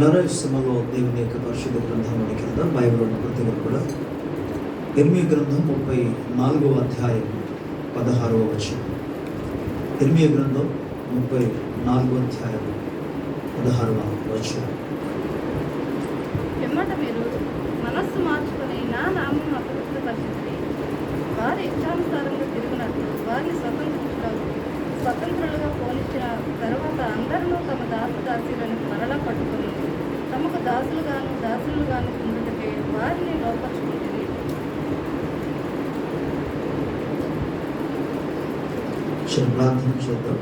సమయంలో దేవుని యొక్క పరిశుద్ధ గ్రంథంలోని కింద బైబిల్ ఉన్న ప్రతి ఒక్కరు కూడా ఇర్మియా గ్రంథం 34వ అధ్యాయం 16వ వచనం. ఇర్మియా గ్రంథం 34వ అధ్యాయం 16వ వచనం. పిమ్మట మీరు మనస్సు మార్చుకొని నా నామం అపవిత్రపరిచింది, వారి ఇష్టానుసారంగా తిరిగినట్లు వారిని స్వతంత్రులుగా పోనిచ్చిన తర్వాత అందరూ తమ దాసులను మరలా పట్టుకొని తమకు దాసులుగాను ఉండుటకే వారిని లోపరుచుకుంటుంది. ప్రార్థన చేద్దాం.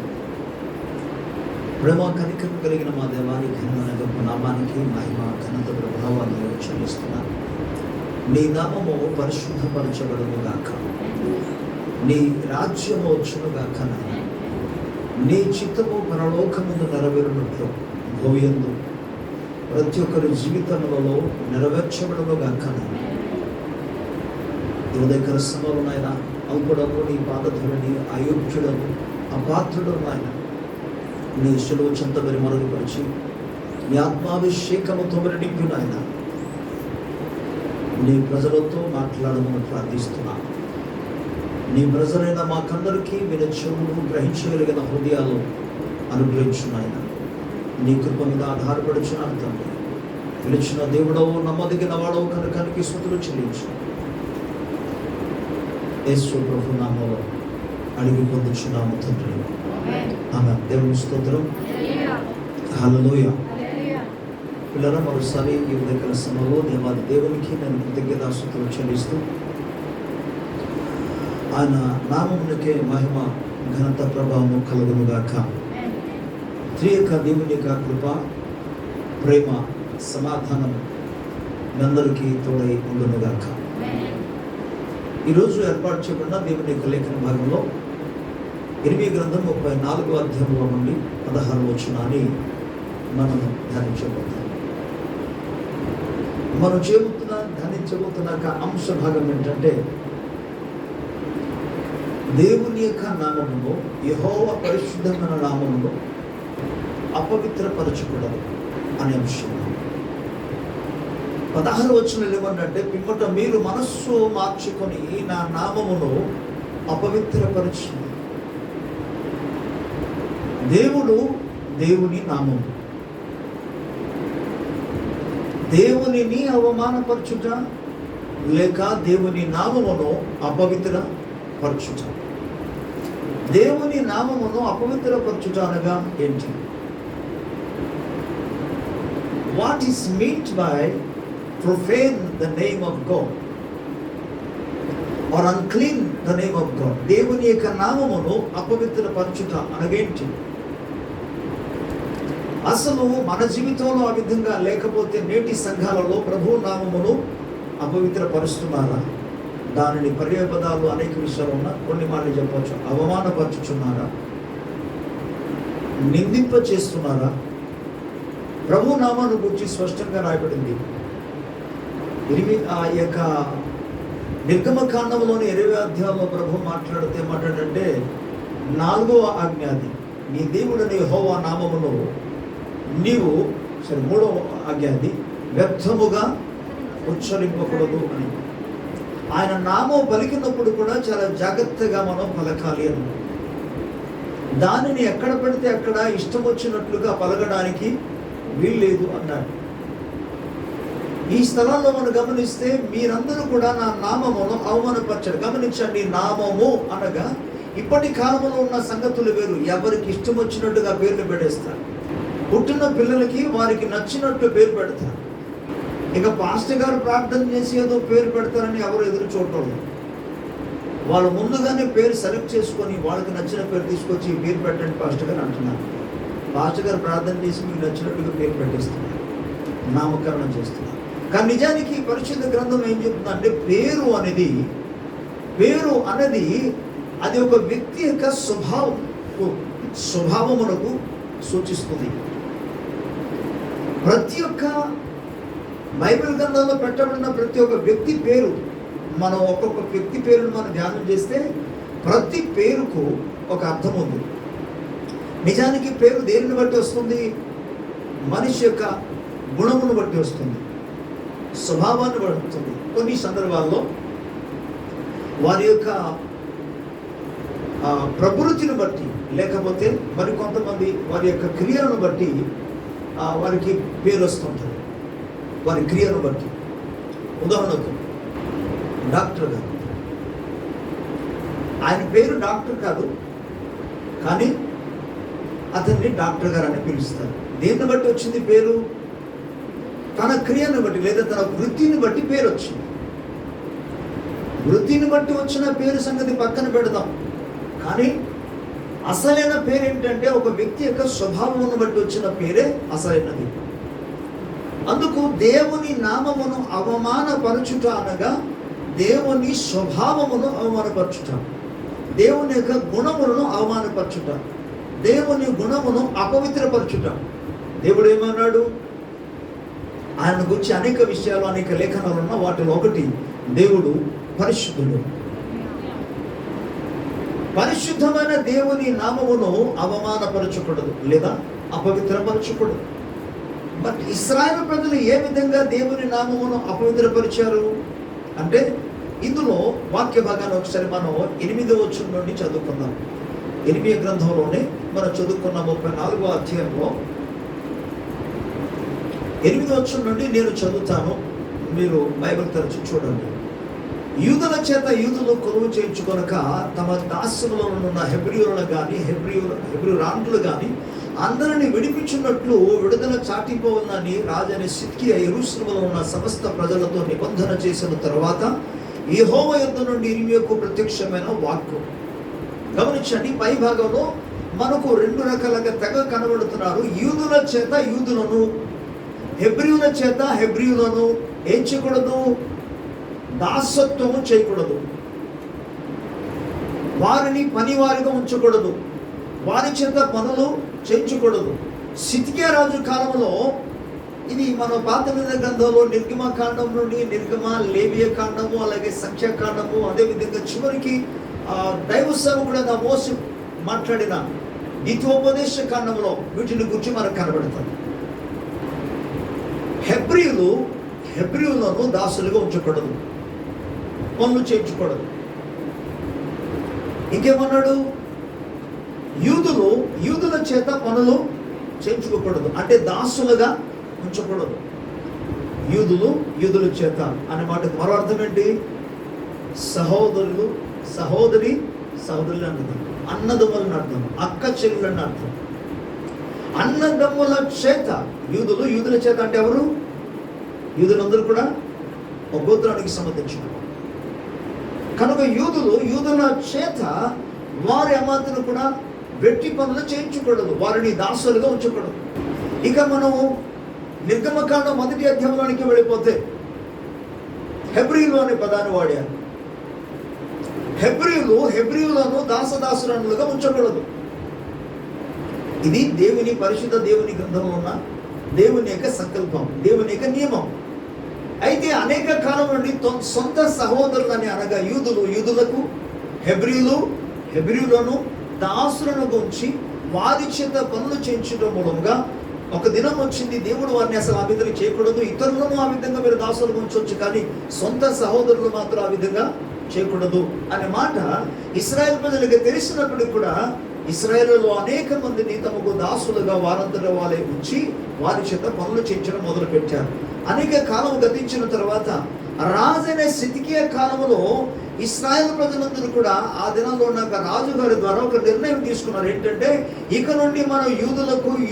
ప్రేమ కనికరం కలిగిన మా దేవాని ఘనమైన గొప్ప నామానికి మహిమ ఘనత ప్రభావాన్ని చెల్లిస్తున్నాను. నీ నామము పరిశుద్ధపరచబడును గాక, నీ రాజ్యము వచ్చును గాక, నీ చిత్తము పరలోకముందు నెరవేరునట్లు భూయందు ప్రతి ఒక్కరి జీవితములలో నెరవేర్చబడును గాక. ఉదయకర సమయంలో నాయన అల్పుడము, నీ పాదధులని, అయోగ్యుడము, అపాత్రుడము నాయన నీ శిలువ చెంత మరుగుపరిచి నీ ఆత్మాభిషేకముతో నింపి నాయన నీ ప్రజలతో మాట్లాడమని ప్రార్థిస్తున్నాను. నీ ప్రజలైన మాకందరికీ విన చెవులు గ్రహించగలిగిన హృదయాలు అనుగ్రహించున్నాయన. నీ కృప మీద ఆధారపడుచున్నాను తండ్రి. పిలిచిన దేవుడవు, నమ్మదగిన వాడవు కనుకానికి స్తుతులు చెల్లించు. యేసు ప్రభు నామములో అడిగి పొందుచున్నాము తండ్రి. ఆమేన్. దేవుని స్తోత్రం. హల్లెలూయా. పిల్లల మరోసారి ఈ ఉదయకాల సమయంలో దేవాది దేవునికి నేను కృతజ్ఞతాస్తుతులు చెల్లిస్తూ ఆయన నామమునకే మహిమ ఘనత ప్రభావము కలుగునుగాక. త్రియక దేవుని యొక్క కృప, ప్రేమ, సమాధానం అందరికీ తోడై ఉండునుగాక. ఈరోజు ఏర్పాటు చేయబడిన దేవుని యొక్క లేఖన భాగంలో ఇర్మియా గ్రంథం 34వ అధ్యాయంలో నుండి 16వ వచనాన్ని మనం ధ్యానించబోతున్నాం. మనం ధ్యానించబోతున్న అంశ భాగం ఏంటంటే దేవుని యొక్క నామములో, యెహోవా పరిశుద్ధమైన నామములో అపవిత్రపరచకూడదు అనే అంశం. 16వ వచనంలో ఏమన్నంటే, పిమ్మట మీరు మనస్సు మార్చుకొని నా నామమును అపవిత్రపరిచి. దేవుడు, దేవుని నామము, దేవునిని అవమానపరచుట లేక దేవుని నామమును అపవిత్రపరచుట. దేవుని నామమును అపవిత్రపరచుట అనగా ఏంటి? What is meant by profane the name of God or unclean the name of God? దేవుని యొక్క నామమును అపవిత్రపరచుట అనగేంటి? అసలు మన జీవితంలో ఆ విధంగా లేకపోతే నేటి సంఘాలలో ప్రభు నామమును అపవిత్రపరుస్తున్నారా? దానిని పర్యాయపదాలు అనేక విషయాలు ఉన్నా, కొన్ని మాటలు చెప్పవచ్చు. అవమానపరచుచున్నారా? నిందింప చేస్తున్నారా? ప్రభు నామాన్ని గురించి స్పష్టంగా రాయబడింది. ఆ యొక్క నిర్గమకాండంలోని 20వ అధ్యాయంలో ప్రభు మాట్లాడంటే 4వ ఆజ్ఞాది, నీ దేవుడని యెహోవా నామమును నీవు 3వ ఆజ్ఞాది వ్యర్థముగా ఉచ్చరింపకూడదు అని. ఆయన నామం పలికినప్పుడు కూడా చాలా జాగ్రత్తగా మనం పలకాలి అని. దానిని ఎక్కడ పడితే అక్కడ ఇష్టం వచ్చినట్లుగా పలకడానికి వీల్లేదు అన్నాడు. ఈ స్థలంలో మనం గమనిస్తే మీరందరూ కూడా నా నామమును అవమానపరచారు. గమనించండి, నామము అనగా ఇప్పటి కాలంలో ఉన్న సంగతులు వేరు. ఎవరికి ఇష్టం వచ్చినట్టుగా పేర్లు పెడేస్తారు. పుట్టిన పిల్లలకి వారికి నచ్చినట్టు పేరు పెడతారు. ఇక పాస్టర్ గారు ప్రార్థన చేసి ఏదో పేరు పెడతారని ఎవరు ఎదురు చూడటం. వాళ్ళు ముందుగానే పేరు సెలెక్ట్ చేసుకొని వాళ్ళకి నచ్చిన పేరు తీసుకొచ్చి పేరు పెట్టండి పాస్టర్ గారు అంటున్నారు. పాస్టర్ గారు ప్రార్థన చేసి మీకు నచ్చినట్టుగా పేరు పెట్టేస్తున్నారు, నామకరణం చేస్తున్నారు. కానీ నిజానికి పరిశుద్ధ గ్రంథం ఏం చెప్తుందంటే, పేరు అనేది అది ఒక వ్యక్తి యొక్క స్వభావమునకు సూచిస్తుంది. ప్రతి ఒక్క బైబిల్ గ్రంథంలో పెట్టబడిన ప్రతి ఒక్క వ్యక్తి పేరు, మనం ఒక్కొక్క వ్యక్తి పేరును మనం ధ్యానం చేస్తే ప్రతి పేరుకు ఒక అర్థం ఉంది. నిజానికి పేరు దేనిని బట్టి వస్తుంది? మనిషి యొక్క గుణమును బట్టి వస్తుంది, స్వభావాన్ని బట్టి వస్తుంది. కొన్ని సందర్భాల్లో వారి యొక్క ప్రకృతిని బట్టి, లేకపోతే మరి కొంతమంది వారి యొక్క క్రియలను బట్టి వారికి పేరు వస్తుంటుంది, వారి క్రియను బట్టి. ఉదాహరణకు డాక్టర్ గారు, ఆయన పేరు డాక్టర్ కాదు, కానీ అతన్ని డాక్టర్ గారు అని పిలుస్తారు. దేన్ని బట్టి వచ్చింది పేరు? తన క్రియను బట్టి, లేదా తన వృత్తిని బట్టి పేరు వచ్చింది. వృత్తిని బట్టి వచ్చిన పేరు సంగతి పక్కన పెడదాం, కానీ అసలైన పేరు ఏంటంటే ఒక వ్యక్తి యొక్క స్వభావమును బట్టి వచ్చిన పేరే అసలైనది. అందుకు దేవుని నామమును అవమానపరచుట అనగా దేవుని స్వభావమును అవమానపరచుట, దేవుని యొక్క గుణములను అవమానపరచుట, దేవుని గుణమును అపవిత్రపరచుట. దేవుడు ఏమన్నాడు? ఆయన గురించి అనేక విషయాలు, అనేక లేఖనాలు ఉన్న వాటిలో ఒకటి, దేవుడు పరిశుద్ధుడు. పరిశుద్ధమైన దేవుని నామమును అవమానపరచకూడదు లేదా అపవిత్రపరచకూడదు. బట్ ఇశ్రాయేలు ప్రజలు ఏ విధంగా దేవుని నామమును అపవిత్రపరిచారు అంటే, ఇందులో వాక్య భాగాన్ని ఒకసారి మనం 8వ వచనం నుండి చదువుకుందాం. ఇర్మియా గ్రంథంలోనే మనం చదువుకున్న 34వ అధ్యాయంలో 8వ వచనం నుండి నేను చదువుతాను, మీరు బైబిల్ తెరచి చూడండి. యూదుల చేత యూదులు కొలువు చేయించుకొనక తమ దాస్యములో ఉన్న హెబ్రీయులను కానీ హెబ్రీ రాండ్లు కానీ అందరిని విడిపించున్నట్లు విడుదల చాటిపోవాలని రాజైన సిద్కియా యెరూషలేములో ఉన్న సమస్త ప్రజలతో నిబంధన చేసిన తర్వాత యెహోవా యొద్ద నుండి ఇర్మియాకు ప్రత్యక్షమైన వాక్కు. గమనించండి, పై భాగంలో మనకు 2 రకాలుగా తెగ కనబడుతున్నారు. యూదుల చేత యూదులను, హెబ్రీయుల చేత హెబ్రీయులను ఏం చేయకూడదు? దాసత్వము చేయకూడదు, వారిని పనివారిగా ఉంచకూడదు, వారి చేత పనులు చేయించకూడదు. సిద్కియా రాజు కాలంలో ఇది మన పాత నిబంధన గ్రంథంలో నిర్గమకాండం నుండి లేవియ కాండము, అలాగే సంఖ్యాకాండము, అదేవిధంగా చివరికి దైవ సేవకుడైన మోషే మాట్లాడిన ద్వితీయోపదేశ కాండంలో వీటిని గురించి మనకు కనబడుతుంది. హెబ్రీయులను దాసులుగా ఉంచకూడదు, పనులు చేయించకూడదు. ఇంకేమన్నాడు? యూదుల చేత పనులు చేయించుకోకూడదు, అంటే దాసులుగా ఉంచకూడదు. యూదుల చేత అనే మాటకు మరో అర్థం ఏంటి? సహోదరులు అని అర్థం, అన్నదమ్ములని అర్థం, అక్క చెల్లెలని అర్థం. అన్నదమ్ముల చేత యూదుల చేత అంటే ఎవరు? యూదులందరూ కూడా ఒక గోత్రానికి సంబంధించిన కనుక యూదుల చేత వారి అమాతను కూడా వెట్టి పనులు చేయించకూడదు, వారిని దాసులుగా ఉంచకూడదు. ఇక మనం నిర్గమకాండం 1వ అధ్యాయంలోనికి వెళ్ళిపోతే హెబ్రీయులు అనే పదాన్ని వాడారు. హెబ్రీయులను దాసదాసులనులుగా ఉంచకూడదు. ఇది పరిశుద్ధ దేవుని గ్రంథంలో ఉన్న దేవుని యొక్క సంకల్పం, దేవుని యొక్క నియమం. అయితే అనేక కాలం నుండి సొంత సహోదరులని అనగా యూదులకు హెబ్రీయులను దాసులను గురించి వారి చేత పనులు చేయించడం మూలంగా ఒక దినం వచ్చింది, దేవుడు వారిని అసలు ఆ విధంగా చేయకూడదు. ఇతరులను ఆ విధంగా మీరు దాసులుగా ఉంచవచ్చు, కానీ సొంత సహోదరులు మాత్రం ఆ విధంగా చేయకూడదు అనే మాట ఇశ్రాయేలు ప్రజలకు తెలిసినప్పటికీ కూడా ఇశ్రాయేలులో అనేక మందిని తమకు దాసులుగా వారందరూ వాళ్ళే ఉంచి వారి చేత పనులు చేయించడం మొదలుపెట్టారు. అనేక కాలం గతించిన తర్వాత రాజైన సిద్కియా కాలంలో ఇశ్రాయేలు ప్రజలందరూ కూడా ఆ దినంలో ఉన్న రాజుగారి ద్వారా ఒక నిర్ణయం తీసుకున్నారు. ఏంటంటే, ఇక నుండి మనం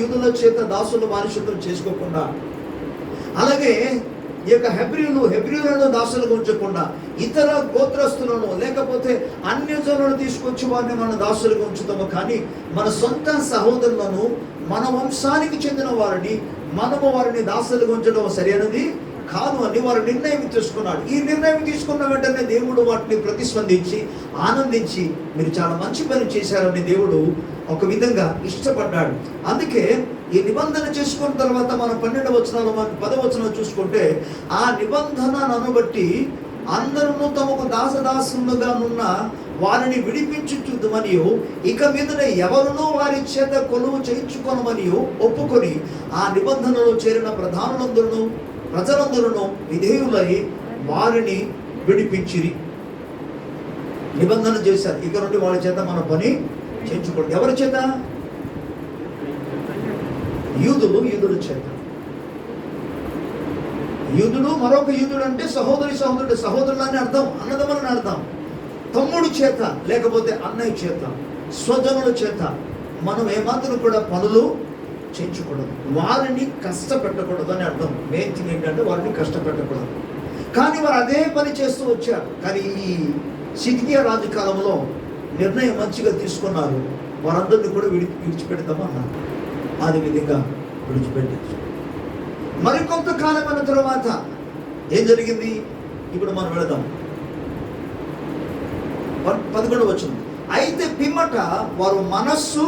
యూదుల చేత దాసులు బానిసత్వం చేసుకోకుండా, అలాగే ఈ యొక్క హెబ్రీయులను దాసులుగా ఉంచకుండా ఇతర గోత్రస్తులను లేకపోతే అన్యజనులను తీసుకొచ్చి వారిని మనం దాసులుగా ఉంచుతాము, కానీ మన సొంత సహోదరులను, మన వంశానికి చెందిన వారిని మనము వారిని దాసులుగా ఉంచడం సరైనది కాదు అని వారు నిర్ణయం తీసుకున్నాడు. ఈ నిర్ణయం తీసుకున్న వెంటనే దేవుడు వాటిని ప్రతిస్పందించి ఆనందించి మీరు చాలా మంచి పని చేశారని దేవుడు ఒక విధంగా ఇష్టపడ్డాడు. అందుకే ఈ నిబంధన చేసుకున్న తర్వాత మనం 12వ వచనంలో 10వ వచనం చూసుకుంటే, ఆ నిబంధనను బట్టి అందరూ తమకు దాసదాసులుగా ఉన్న వారిని విడిపించుచు మరియు ఇక మీదన ఎవరునూ వారి చేత కొలువు చేయించుకొనమనియు ఒప్పుకొని ఆ నిబంధనలో చేరిన ప్రధానులందరూ ప్రజలందరూ విధేయులై వారిని విడిపించిరి. నిబంధన చేశారు, ఇక నుండి వాళ్ళ చేత మన పని చేయించుకోండి. ఎవరి చేత? యూదుల చేత. యూదుడు మరొక యూదుడు అంటే సహోదరులని అర్థం, అన్నదమ్మని అర్థం. తమ్ముడు చేత లేకపోతే అన్నయ్య చేత, స్వజనుల చేత మనం ఏమాత్రం కూడా పనులు చేయించకూడదు, వారిని కష్టపెట్టకూడదు అని అర్థం. మెయిన్ థింగ్ ఏంటంటే వారిని కష్టపెట్టకూడదు. కానీ వారు అదే పని చేస్తూ వచ్చారు. కానీ ఈ సిద్కియా రాజు కాలంలో నిర్ణయం మంచిగా తీసుకున్నారు, వారందరినీ కూడా విడిచిపెడతామన్నారు. అది విధంగా విడిచిపెట్టారు. మరికొంత కాలమైన తర్వాత ఏం జరిగింది? ఇప్పుడు మనం వెళదాం 11వ వచనం. అయితే పిమ్మట వారు మనస్సు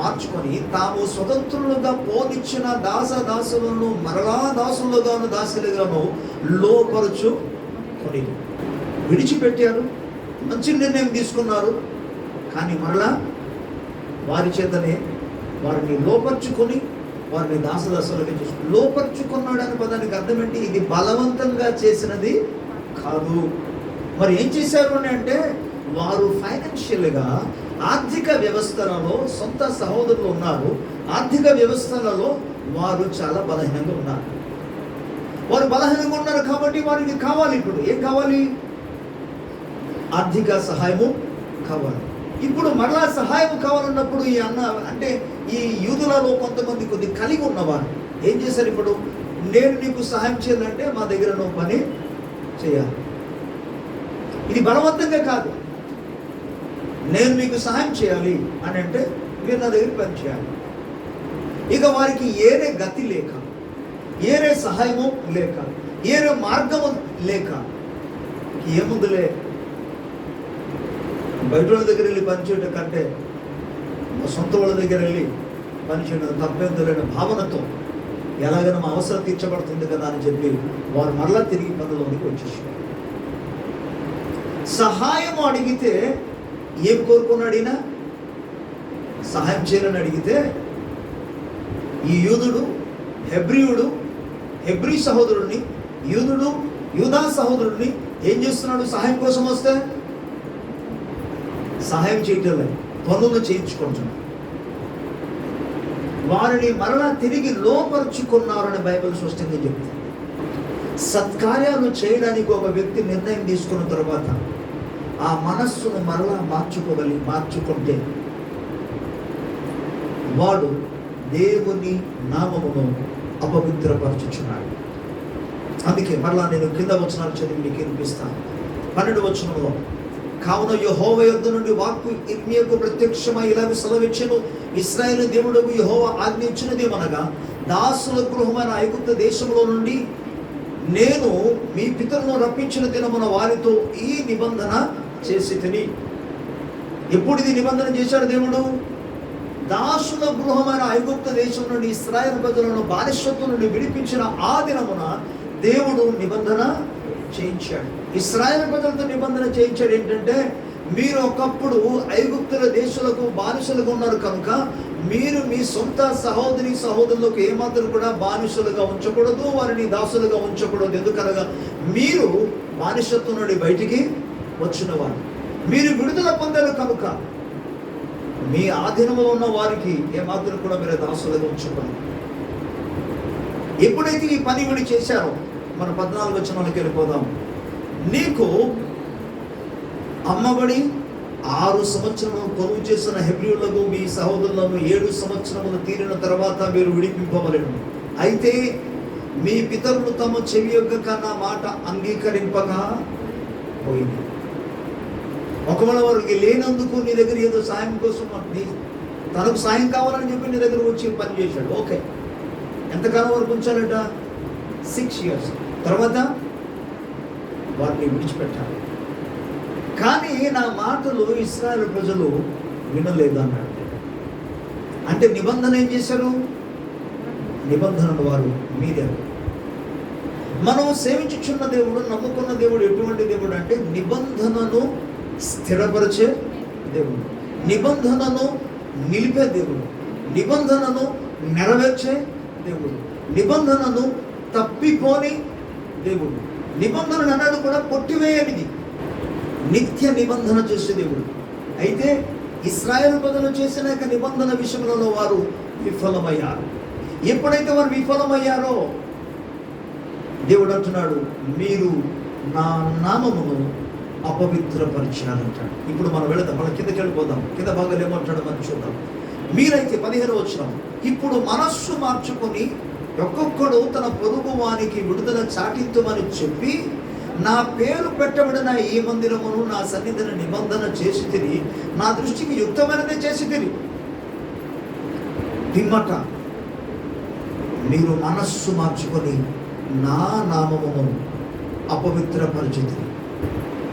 మార్చుకొని తాము స్వతంత్రులుగా పోనిచ్చిన దాసులను మరలా దాసులుగాను దాసులుగాను లోపరుచుకొని విడిచిపెట్టారు. మంచి నిర్ణయం తీసుకున్నారు, కానీ మరలా వారి చేతనే వారిని లోపరుచుకొని వారిని దాసదాసులుగా చేసుకుని. లోపరుచుకున్నాడు అనే పదానికి అర్థం ఏంటి? ఇది బలవంతంగా చేసినది కాదు. మరి ఏం చేశారు అని అంటే, వారు ఫైనాన్షియల్గా ఆర్థిక వ్యవస్థలలో సొంత సహోదరులు ఉన్నారు. ఆర్థిక వ్యవస్థలలో వారు చాలా బలహీనంగా ఉన్నారు. వారు బలహీనంగా ఉన్నారు కాబట్టి వారికి కావాలి. ఇప్పుడు ఏం కావాలి? ఆర్థిక సహాయము కావాలి. ఇప్పుడు మరలా సహాయం కావాలన్నప్పుడు ఈ అంటే ఈ యూదులలో కొంతమంది కొద్ది కలిగి ఉన్నవారు ఏం చేశారు? ఇప్పుడు నేను నీకు సహాయం చేయాలంటే మా దగ్గర నువ్వు పని చేయాలి. ఇది బలవంతంగా కాదు. నేను మీకు సహాయం చేయాలి అని అంటే మీరు నా దగ్గర పని చేయాలి. ఇక వారికి ఏరే గతి లేక, ఏరే సహాయము లేక, ఏరే మార్గము లేక, ఏముందులే బయట వాళ్ళ దగ్గర వెళ్ళి పనిచేయడం కంటే మా సొంత వాళ్ళ దగ్గర వెళ్ళి పనిచేయడం తప్పేందులైన భావనతో ఎలాగైనా మా అవసరం తీర్చబడుతుంది కదా అని చెప్పి వారు మరలా తిరిగి పనులోనికి వచ్చేసారు. సహాయం అడిగితే ఏం కోరుకున్నాడు ఈయన? సహాయం చేయాలని అడిగితే ఈ యూదుడు హెబ్రీ సహోదరుడిని, యూదా సహోదరుడిని ఏం చేస్తున్నాడు? సహాయం కోసం వస్తే సహాయం చేయటం లేదు, పనులు చేయించుకుంటున్నాడు. వారిని మరలా తిరిగి లోపరుచుకున్నారని బైబిల్ స్పష్టంగా చెప్తుంది. సత్కార్యాలు చేయడానికి ఒక వ్యక్తి నిర్ణయం తీసుకున్న తర్వాత ఆ మనస్సును మరలా మార్చుకుంటే వాడు దేవుని నామమును అపవిత్రపరచుచున్నాడు. అందుకే మరలా నేను కింద వచనాలు చదివి మీకు వినిపిస్తాను. 12వ వచనంలో, కావున యెహోవా యొద్ద నుండి వాక్కు ఇర్మీయాకు ప్రత్యక్షమై ఇలాగ సెలవిచ్చెను, ఇశ్రాయేలు దేవుడకు యెహోవా ఆజ్ఞించినదేమనగా, దాసుల గృహమైన ఐగుప్తు దేశంలో నుండి నేను మీ పితరులను రప్పించిన దినమున వారితో ఈ నిబంధన చేసి తిని. ఎప్పుడు ఇది నిబంధన చేశాడు దేవుడు? దాసుల గృహమైన ఐగుప్తు దేశం నుండి ఇశ్రాయేలు ప్రజలను బానిసత్వం నుండి విడిపించిన ఆ దినమున దేవుడు నిబంధన చేయించాడు. ఇశ్రాయేలు ప్రజలతో నిబంధన చేయించాడు. ఏంటంటే, మీరు ఒకప్పుడు ఐగుప్తుల దేశాలకు బానిసలుగా ఉన్నారు కనుక మీరు మీ సొంత సహోదరులకు ఏమాత్రం కూడా బానిసలుగా ఉంచకూడదు, వారిని దాసులుగా ఉంచకూడదు. ఎందుకనగా మీరు బానిసత్వం నుండి బయటికి వచ్చిన వారు, మీరు విడుదల పొందారు కనుక మీ ఆధీనంలో ఉన్న వారికి ఏమాత్రం కూడా మీరు దాసులుగా ఉంచకూడదు. ఎప్పుడైతే ఈ పని విడి చేశారో, మన 14వ వచనానికి వెళ్ళిపోదాం. నీకు అమ్మబడి 6 సంవత్సరములు కొలువు చేసిన హెబ్రీయులకు మీ సహోదరులను 7 సంవత్సరములు తీరిన తర్వాత మీరు విడిపింపవలెను. అయితే మీ పితరులు తమ చెవి యొగ్గ కన్నా మాట అంగీకరింపగా పోయింది. ఒకవేళ వారికి లేనందుకు నీ దగ్గర ఏదో సాయం కోసం తనకు సాయం కావాలని చెప్పి నీ దగ్గర వచ్చి పని చేశాడు. ఓకే, ఎంతకాలం వరకు ఉంచాలట? 6 years. తర్వాత వారిని విడిచిపెట్టాలి. కానీ నా మాటలు ఇశ్రాయేలు ప్రజలు వినలేదు అన్నాడు. అంటే నిబంధన ఏం చేశారు? నిబంధనను వారు మీరారు. మనం సేవించుచున్న దేవుడు, నమ్ముకున్న దేవుడు ఎటువంటి దేవుడు అంటే నిబంధనను స్థిరపరిచే దేవుడు, నిబంధనను నిలిపే దేవుడు, నిబంధనను నెరవేర్చే దేవుడు, నిబంధనను తప్పిపోని దేవుడు, నిబంధనను అన్నాడు కూడా కొట్టివేయనిది, నిత్య నిబంధన చేసే దేవుడు. అయితే ఇశ్రాయేలు ప్రజలు చేసిన నిబంధన విషయంలో వారు విఫలమయ్యారు. ఎప్పుడైతే వారు విఫలమయ్యారో దేవుడు అంటున్నాడు, మీరు నా నామమును అపవిత్రపరిచారంటాడు. ఇప్పుడు మనం వెళదాం, మన కిందకి వెళ్ళిపోదాం. కింద భాగాలు ఏమంటాడో మనం చూద్దాం. మీరైతే 15 వచనం, ఇప్పుడు మనస్సు మార్చుకొని ఒక్కొక్కడు తన పొరుగు వానికి విడుదల చాటించమని చెప్పి నా పేరు పెట్టబడిన ఈ మందిరమును నా సన్నిధిని నిబంధన చేసి తిరిగి నా దృష్టికి యుక్తమైనదే చేసి తిరిగి పిమ్మట మీరు మనస్సు మార్చుకొని నా నామమును అపవిత్రపరిచితిరి.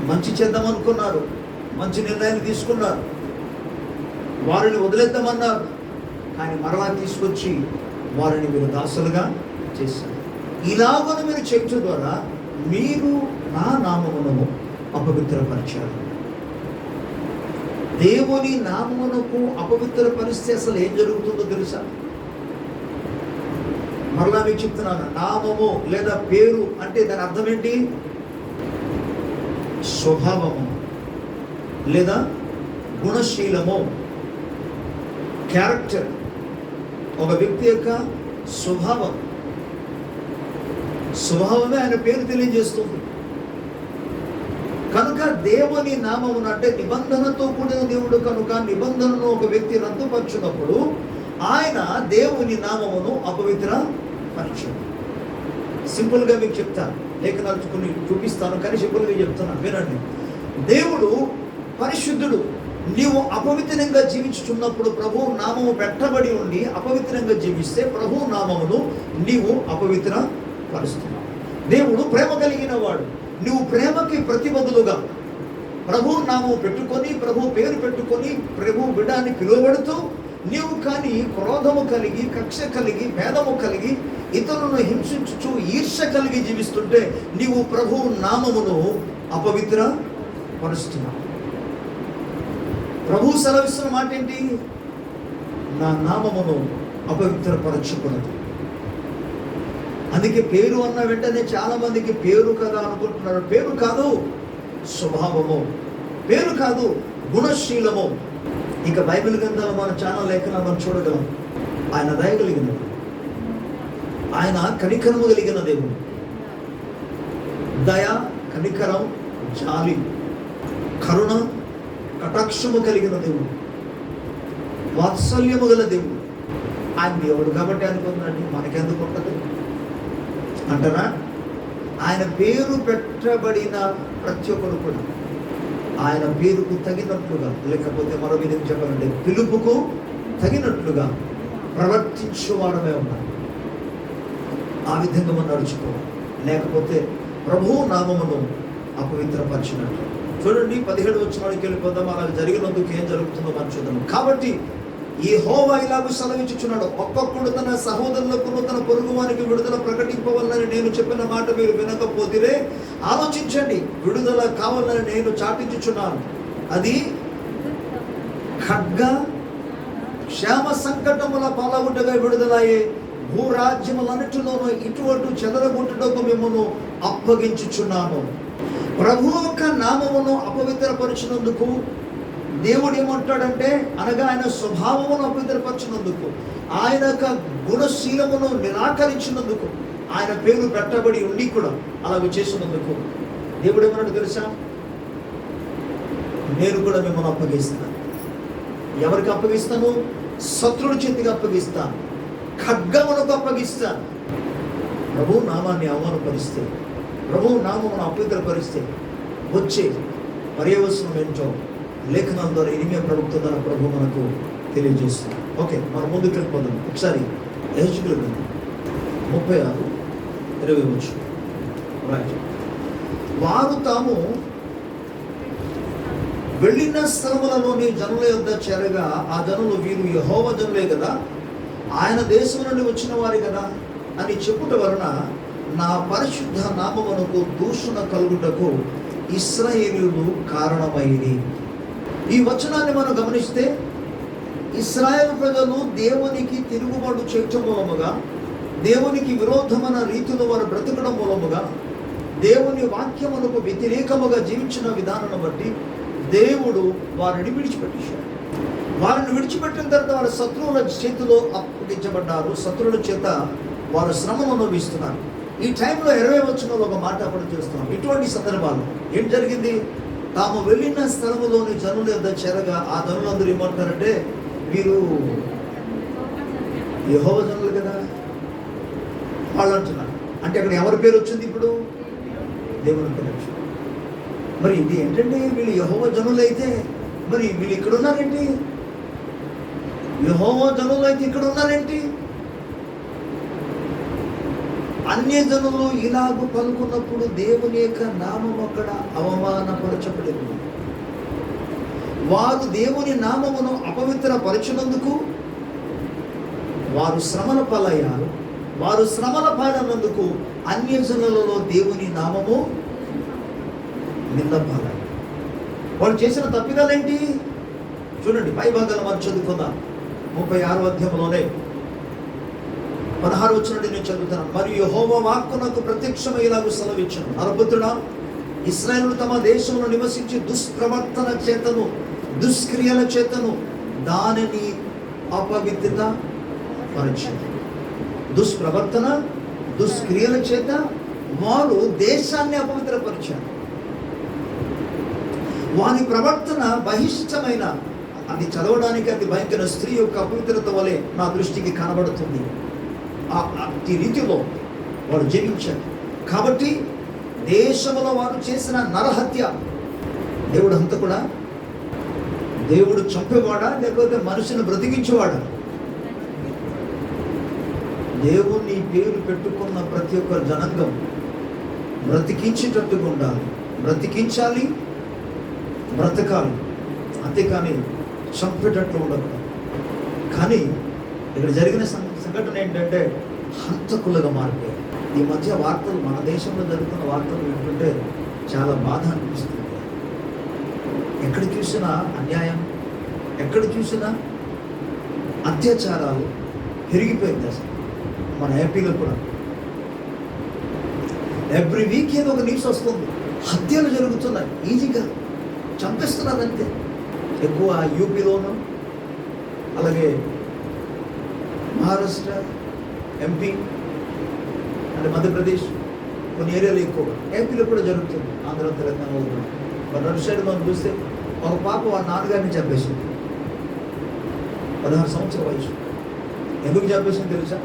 మంచి చేద్దామనుకున్నారు, మంచి నిర్ణయాలు తీసుకున్నారు, వారిని వదిలేద్దామన్నారు, కానీ మరలా తీసుకొచ్చి వారిని మీరు దాసులుగా చేశారు. ఇలాగను మీరు చేయడం ద్వారా మీరు నా నామమును అపవిత్రపరిచారు. దేవుని నామమునకు అపవిత్రపరిస్తే అసలు ఏం జరుగుతుందో తెలుసా? మరలా మీకు చెప్తున్నాను, నామము లేదా పేరు అంటే దాని అర్థం ఏంటి? స్వభావము లేదా గుణశీలము, క్యారెక్టర్, ఒక వ్యక్తి యొక్క స్వభావమే ఆయన పేరు తెలియజేస్తుంది. కనుక దేవుని నామమును అంటే నిబంధనతో కూడిన దేవుడు కనుక నిబంధనను ఒక వ్యక్తి రద్దుపరచున్నప్పుడు ఆయన దేవుని నామమును అపవిత్రపరచును. సింపుల్గా మీకు చెప్తాను, లేఖనాలు కొన్ని చూపిస్తాను, కానీ సింపుల్గా చెప్తున్నాను, వినండి. దేవుడు పరిశుద్ధుడు. నీవు అపవిత్రంగా జీవించుతున్నప్పుడు ప్రభు నామము పెట్టబడి ఉండి అపవిత్రంగా జీవిస్తే ప్రభు నామమును నీవు అపవిత్ర పరుస్తున్నావు. దేవుడు ప్రేమ కలిగిన వాడు. నువ్వు ప్రేమకి ప్రతిబదులుగా ప్రభు నామము పెట్టుకొని, ప్రభు పేరు పెట్టుకొని, ప్రభు బిడ్డని పిలువబడుతూ నీవు కానీ క్రోధము కలిగి, కక్ష కలిగి, భేదము కలిగి, ఇతరులను హింసించుచు ఈర్ష్య కలిగి జీవిస్తుంటే నీవు ప్రభు నామమును అపవిత్ర పరుస్తున్నావు. ప్రభు సెలవిస్తున్న మాట ఏంటి? నా నామమును అపవిత్రపరచకూడదు. అందుకే పేరు అన్న వెంటనే చాలా మందికి పేరు కదా అనుకుంటున్నారు. పేరు కాదు, స్వభావము. పేరు కాదు, గుణశీలము. ఇక బైబిల్ గ్రంథాలు మన ఛానల్ లేఖనాలు మనం చూడగలం. ఆయన దయ కలిగిన, ఆయన కనికరము కలిగిన దేవుడు. దయ, కనికరం, జాలి, కరుణ, కటాక్షము కలిగిన దేవుడు, వాత్సల్యము గల దేవుడు. ఆయన దేవుడు కాబట్టి అనుకుందండి, మనకెందుకు ఉంటుంది అంటారా? ఆయన పేరు పెట్టబడిన ప్రతి ఒక్కరు కూడా ఆయన పేరుకు తగినట్లుగా, లేకపోతే మరో విధంగా చెప్పాలంటే పిలుపుకు తగినట్లుగా ప్రవర్తించేవాడమే ఉన్నాడు. ఆ విధంగా మనం నడుచుకోవాలి. లేకపోతే ప్రభు నామమును అపవిత్రపరిచినట్లు. చూడండి 17 వచనానికి వెళ్ళిపోదాం. అలా జరిగినందుకు ఏం జరుగుతుందో మనం చూద్దాం. కాబట్టి యెహోవా ఇలాగూ సెలవిచ్చుచున్నాడు, ఒక్కొక్కడు తన సహోదరులకు తన పొరుగువానికి విడుదల ప్రకటింపవలనని నేను చెప్పిన మాట మీరు వినకపోతే ఆలోచించండి. విడుదల కావాలని నేను చాటించుచున్నాను. అది ఖడ్గ క్షేమ సంకటముల పాలగుండగా విడుదలయ్యే భూరాజ్యములన్నిటిలోనూ ఇటువంటి చెదరగొట్టుటకు మిమ్మల్ని అప్పగించుచున్నాను. ప్రభు యొక్క నామమును అపవిత్రపరిచినందుకు దేవుడు ఏమంటాడంటే, అనగా ఆయన స్వభావమును అపవిత్రపరిచినందుకు, ఆయన యొక్క గుణశీలమును నిరాకరించినందుకు, ఆయన పేరు పెట్టబడి ఉండి కూడా అలాగే చేసినందుకు దేవుడు ఏమన్నాడు తెలుసా? నేను కూడా మిమ్మల్ని అప్పగిస్తాను. ఎవరికి అప్పగిస్తాను? శత్రుడి చేతికి అప్పగిస్తాను, ఖడ్గమునకు అప్పగిస్తాను. ప్రభు నామాన్ని అవమానపరిస్తే, ప్రభు నామమును అపవిత్రపరిస్తే వచ్చే పర్యవసనం ఏంటో లేఖనాల ద్వారా ఇరిమియా ప్రవక్త ద్వారా ప్రభు మనకు తెలియజేస్తుంది. ఓకే, మనం ముందుకు వెళ్ళిపోదాం. ఒకసారి యెహెజ్కేలు గ్రంథం 36:20 రైట్. వారు తాము వెళ్ళిన స్థలములలోని జనుల యొద్ద చేరగా ఆ జనులు వీరు యెహోవా జనులే కదా, ఆయన దేశం నుండి వచ్చిన వారి కదా అని చెప్పుట వలన నా పరిశుద్ధ నామమునకు దూషణ కలుగుటకు ఇశ్రాయేలీయులు కారణమైంది. ఈ వచనాన్ని మనం గమనిస్తే ఇశ్రాయేలు ప్రజలు దేవునికి తిరుగుబాటు చేయటం మూలముగా, దేవునికి విరోధమైన రీతిలో వారు బ్రతకడం మూలముగా, దేవుని వాక్యమునకు వ్యతిరేకముగా జీవించిన విధానాన్ని బట్టి దేవుడు వారిని విడిచిపెట్టేశాడు. వారిని విడిచిపెట్టిన తర్వాత వారి శత్రువుల చేతిలో అప్పగించబడ్డారు. శత్రువుల చేత వారు శ్రమను అనుభవిస్తున్నారు. ఈ టైంలో 20వ వచనంలో ఒక మాట అప్పుడు చూస్తున్నాం. ఇటువంటి సందర్భాలు ఏం జరిగింది? తాము వెళ్ళిన స్థలములోని జనుల యొద్ద చేరగా ఆ జనులందరూ ఏమంటారంటే, వీరు యెహోవా జనులు కదా వాళ్ళు అంటున్నారు. అంటే అక్కడ ఎవరి పేరు వచ్చింది? ఇప్పుడు దేవుని పేరు వచ్చింది. మరి ఇది ఏంటంటే, వీళ్ళు యెహోవా జనులు అయితే మరి వీళ్ళు ఇక్కడ ఉన్నారేంటి? యెహోవా జనులు అయితే ఇక్కడ ఉన్నారేంటి? అన్య జనులు ఇలాగూ పలుకున్నప్పుడు దేవుని యొక్క నామం అక్కడ అవమానపరచబడింది. వారు దేవుని నామమును అపవిత్రపరచినందుకు వారు శ్రమల పాలయ్యారు. వారు శ్రమల పాలైనందుకు అన్య జనులలో దేవుని నామము నిందపాలయ్యారు. వాళ్ళు చేసిన తప్పిదాలేంటి? చూడండి, పై భాగాలు మనం చదువుకుందాం. 36వ అధ్యాయంలోనే 16 వచనం నుండి నేను చదువుతున్నాను. మరియు యెహోవా వాక్కు నాకు ప్రత్యక్షమయ్యేలాగా సెలవిచ్చాను. నరపుత్రుడా, ఇశ్రాయేలు తమ దేశంలో నివసించి దుష్ప్రవర్తన చేతను దుష్క్రియల చేతను దానిని అపవిత్రత పరిచింది. దుష్ప్రవర్తన దుష్క్రియల చేత వారు దేశాన్ని అపవిత్రపరిచారు. వారి ప్రవర్తన బహిష్టమైన, అది చదవడానికి అది భయంకర స్త్రీ యొక్క అపవిత్రత వలె నా దృష్టికి కనబడుతుంది. అట్టి రీతిలో వారు జీవించారు. కాబట్టి దేశంలో వారు చేసిన నరహత్య, దేవుడు హంతకుడా? దేవుడు చంపేవాడా లేకపోతే మనిషిని బ్రతికించేవాడా? దేవుని పేరు పెట్టుకున్న ప్రతి ఒక్క జనాంగం బ్రతికించేటట్టుగా ఉండాలి. బ్రతికించాలి, బ్రతకాలి, అంతేకాని చంపేటట్లు ఉండకూడదు. కానీ ఇక్కడ జరిగిన సంఘటన ఏంటంటే హంతకులుగా మారిపోయారు. ఈ మధ్య వార్తలు, మన దేశంలో జరుగుతున్న వార్తలు ఏంటంటే చాలా బాధ అనిపిస్తుంది. ఎక్కడ చూసినా అన్యాయం, ఎక్కడ చూసినా అత్యాచారాలు పెరిగిపోయింది. అసలు మన ఏపీలో కూడా ఎవ్రీ వీక్ ఏదో ఒక న్యూస్ వస్తుంది. హత్యలు జరుగుతున్నాయి, ఈజీగా చంపేస్తున్నారు అంతే. ఎక్కువ యూపీలోను, అలాగే మహారాష్ట్ర, ఎంపీ అంటే మధ్యప్రదేశ్, కొన్ని ఏరియాలు ఎక్కువ. ఏపీలో కూడా జరుగుతుంది, ఆంధ్ర తెలంగాణలో కూడా. మరి రెండు సైడ్ మనం చూస్తే ఒక పాప వాళ్ళ నాన్నగారిని చంపేసింది. 16 సంవత్సరాల వయసు. ఎందుకు చంపేసింది తెలుసా?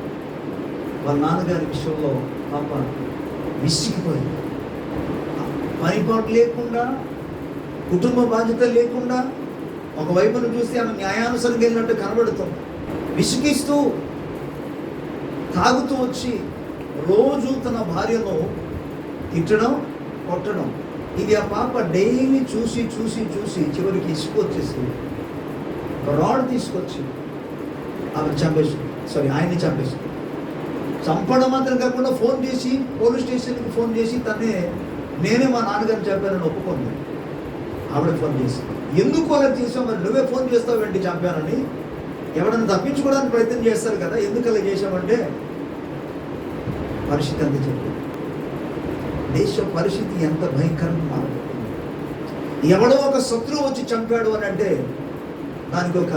వాళ్ళ నాన్నగారి విషయంలో పాప విసిగిపోయింది. పనిపాటు లేకుండా, కుటుంబ బాధ్యత లేకుండా, ఒకవైపును చూస్తే ఆమె న్యాయానుసరంగా వెళ్ళినట్టు కనబడుతుంది. విసిగిస్తూ తాగుతూ వచ్చి రోజు తన భార్యను తిట్టడం, కొట్టడం. ఇది ఆ పాప డైలీ చూసి చూసి చూసి చివరికి ఇసుకు వచ్చేసి రాడ్ తీసుకొచ్చి ఆయన్ని చంపేసింది. చంపడం మాత్రం కాకుండా ఫోన్ చేసి పోలీస్ స్టేషన్కి ఫోన్ చేసి నేనే మా నాన్నగారిని చంపానని ఒప్పుకుంది. ఆవిడ ఫోన్ చేసి, ఎందుకు అలా చేసావు, మరి నువ్వే ఫోన్ చేస్తావు ఏంటి చంపానని? ఎవరైనా తప్పించుకోవడానికి ప్రయత్నం చేస్తారు కదా, ఎందుకు అలా చేసామంటే పరిస్థితి అంత చెప్పి దేశ పరిస్థితి ఎంత భయంకరంగా మారిపోతుంది. ఎవడో ఒక శత్రువు వచ్చి చంపాడు అని అంటే దానికి ఒక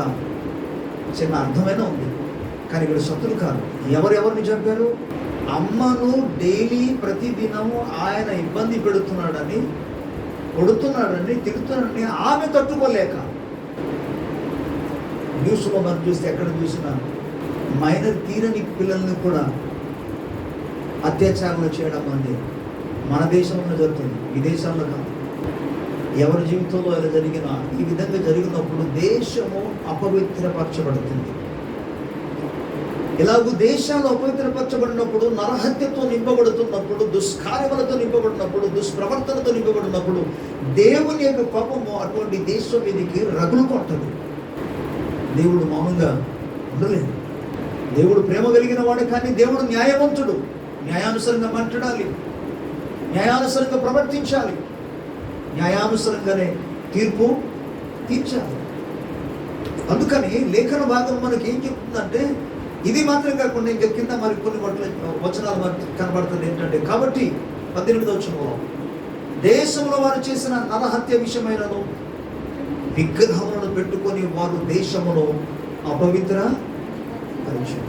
చిన్న అర్థమైనా ఉంది. కానీ ఇక్కడ శత్రువు కాదు. ఎవరెవరిని చంపారు? అమ్మను డైలీ ప్రతిదినము ఆయన ఇబ్బంది పెడుతున్నాడని, కొడుతున్నాడని, తిడుతున్నాడని ఆమె తట్టుకోలేక, న్యూస్లో మనం చూస్తే ఎక్కడ చూసినా మైనర్ తీరని పిల్లల్ని కూడా అత్యాచారాలు చేయడం అనేది మన దేశంలో జరుగుతుంది, విదేశాల్లో కాదు. ఎవరి జీవితంలో ఇలా జరిగినా, ఈ విధంగా జరిగినప్పుడు దేశము అపవిత్రపరచబడుతుంది. ఇలాగూ దేశాలు అపవిత్రపరచబడినప్పుడు, నరహత్యతో నింపబడుతున్నప్పుడు, దుష్కార్యములతో నింపబడినప్పుడు, దుష్ప్రవర్తనతో నింపబడినప్పుడు దేవుని యొక్క కోపము అటువంటి దేశం మీదకి రగులు కొట్టదు. దేవుడు మౌనంగా ఉండలేదు. దేవుడు ప్రేమ కలిగిన వాడు, కానీ దేవుడు న్యాయవంతుడు. న్యాయానుసరంగా మాట్లాడాలి, న్యాయానుసరంగా ప్రవర్తించాలి. న్యాయానుసరంగానే తీర్పు తీర్చాలి. అందుకని లేఖన భాగం మనకి ఏం చెప్తుందంటే, ఇది మాత్రం కాకుండా ఇంకా కింద మరి కొన్ని వచనాలు మనకి కనబడుతుంది ఏంటంటే, కాబట్టి 18వ వచనంలో దేశంలో వారు చేసిన నరహత్య విషయమైనను విగ్రహములను పెట్టుకొని వారు దేశమును అపవిత్ర పరిచయం.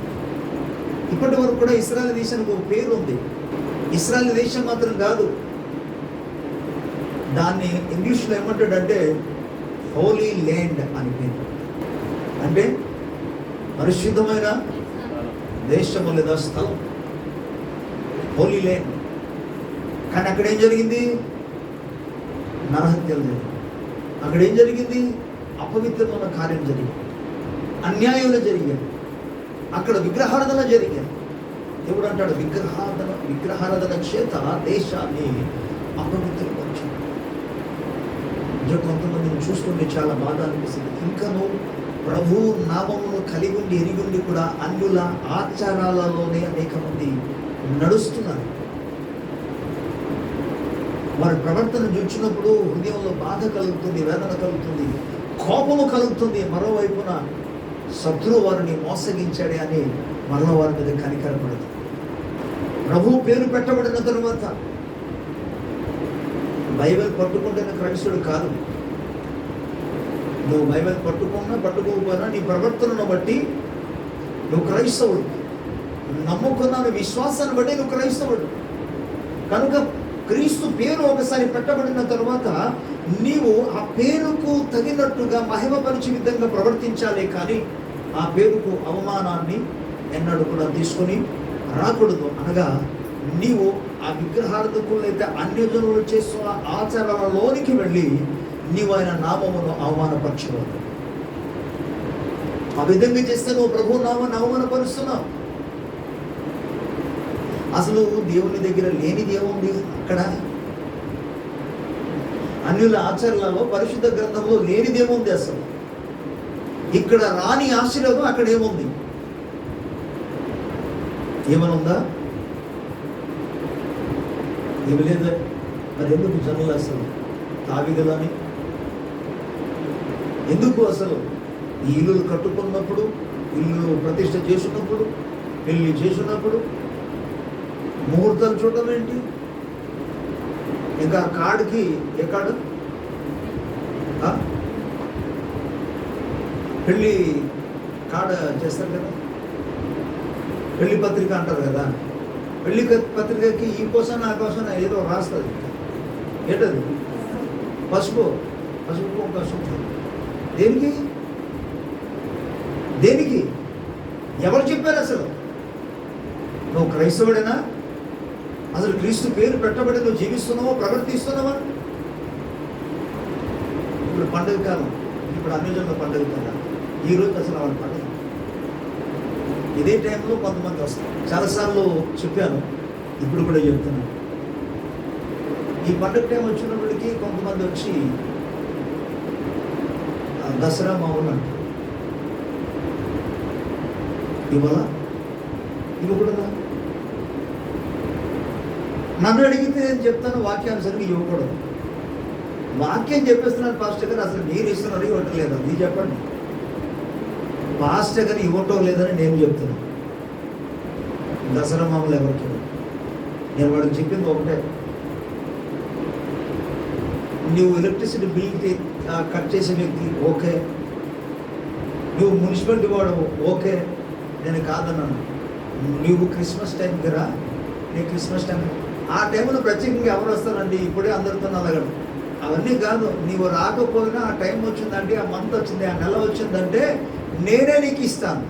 ఇప్పటి వరకు కూడా ఇశ్రాయేలు దేశానికి ఒక పేరు ఉంది. ఇశ్రాయేలు దేశం మాత్రం కాదు, దాన్ని ఇంగ్లీష్లో ఏమంటాడంటే హోలీ ల్యాండ్ అని పేరు. అంటే పరిశుద్ధమైన దేశము లేదా స్థలం, హోలీ ల్యాండ్. కానీ అక్కడ ఏం జరిగింది? నరహత్యలు జరిగింది. అక్కడ ఏం జరిగింది? అపవిత్రమైన కార్యం జరిగింది, అన్యాయంలో జరిగాయి, అక్కడ విగ్రహారాధన జరిగాయి. దేవుడు అంటాడు, విగ్రహారాధన చేత దేశాన్ని అపవిత్రపరచు. ఇంకా కొంతమందిని చూస్తుంటే చాలా బాధ అనిపిస్తుంది. ఇంకను ప్రభు నామమును కలిగి ఉండి ఎరిగుండి కూడా అన్యుల ఆచారాలలోనే అనేక మంది నడుస్తున్నారు. వారి ప్రవర్తన చూచినప్పుడు హృదయంలో బాధ కలుగుతుంది, వేదన కలుగుతుంది, కోపము కలుగుతుంది. మరోవైపున శత్రువు వారిని మోసగించాడే అని మరో వారి మీద కనికరపడదు. ప్రభు పేరు పెట్టబడిన తరువాత బైబిల్ పట్టుకుంటేనే క్రైస్తవుడు కాదు. నువ్వు బైబిల్ పట్టుకోకపోయినా నీ ప్రవర్తనను బట్టి నువ్వు క్రైస్తవుడు. నమ్ముకున్న విశ్వాసాన్ని బట్టి నువ్వు క్రైస్తవుడు. కనుక క్రీస్తు పేరు ఒకసారి పెట్టబడిన తరువాత నీవు ఆ పేరుకు తగినట్టుగా మహిమపరిచే విధంగా ప్రవర్తించాలి. కానీ ఆ పేరుకు అవమానాన్ని ఎన్నడూ కూడా తీసుకొని రాకూడదు. అనగా నీవు ఆ విగ్రహార్థకులైతే అన్యజనులు చేస్తున్న ఆచారాలలోనికి వెళ్ళి నీవు ఆయన నామమును అవమానపరచవద్దు. ఆ విధంగా చేస్తే నువ్వు ప్రభు నామాన్ని అవమానపరుస్తున్నావు. అసలు దేవుని దగ్గర లేనిది ఏముంది? అక్కడ అన్యుల ఆచరణలో పరిశుద్ధ గ్రంథంలో లేనిది ఏముంది? అసలు ఇక్కడ రాని ఆశీర్వాదం అక్కడ ఏముంది? ఏమనుందా? ఏమి లేదా? మరి ఎందుకు జనులు అసలు తావిగలని ఎందుకు? అసలు ఈ ఇల్లు కట్టుకున్నప్పుడు, ఇల్లు ప్రతిష్ఠ చేసినప్పుడు, పెళ్లి చేసినప్పుడు ముహూర్తాలు చూడటం ఏంటి? ఇంకా కార్డుకి ఏ కార్డు? పెళ్ళి కార్డు చేస్తారు కదా, పెళ్లి పత్రిక అంటారు కదా. పెళ్లి పత్రికకి ఈ కోసం నా కోసం ఏదో రాస్తుంది. ఏంటది? పసుపు కోసం. దేనికి? ఎవరు చెప్పారు? అసలు నువ్వు క్రైస్తవుడేనా? అసలు క్రీస్తు పేరు పెట్టబడి నువ్వు జీవిస్తున్నావా, ప్రవర్తిస్తున్నావా? ఇప్పుడు పండుగ కాలం, ఇప్పుడు అన్యజనుల పండుగ కాలం. ఈరోజు అసలు వాళ్ళ పండుగ ఇదే టైంలో కొంతమంది వస్తారు. చాలాసార్లు చెప్పాను, ఇప్పుడు కూడా చెప్తున్నాను. ఈ పండుగ టైం వచ్చినప్పటికీ కొంతమంది వచ్చి దసరా మామూలు అంటారు. ఇవ్వకూడదా? నన్ను అడిగితే నేను చెప్తాను, వాక్యానుసరంగా ఇవ్వకూడదు. వాక్యం చెప్పేస్తున్నాను పాస్టర్ గారు, అసలు మీరు ఇస్తున్నారు ఇవ్వటం లేదా? మీరు చెప్పండి. పాస్టర్ గారు ఇవ్వటం లేదని నేను చెప్తున్నాను. దసరా మామూలు ఎవరు చూడండి. నేను వాడికి చెప్పింది ఒకటే, నువ్వు ఎలక్ట్రిసిటీ బిల్ కట్ చేసే వ్యక్తి ఓకే, నువ్వు మున్సిపాలిటీ వాడు ఓకే, నేను కాదన్నాను. నువ్వు క్రిస్మస్ టైంకి రా, నేను క్రిస్మస్ టైం ఆ టైంలో ప్రత్యేకంగా ఎవరు వస్తారండి? ఇప్పుడే అందరితో అలగడం అవన్నీ కాదు. నీవు రాకపోయినా ఆ టైం వచ్చిందంటే, ఆ మంత్ వచ్చింది, ఆ నెల వచ్చిందంటే నేనే నీకు ఇస్తాను.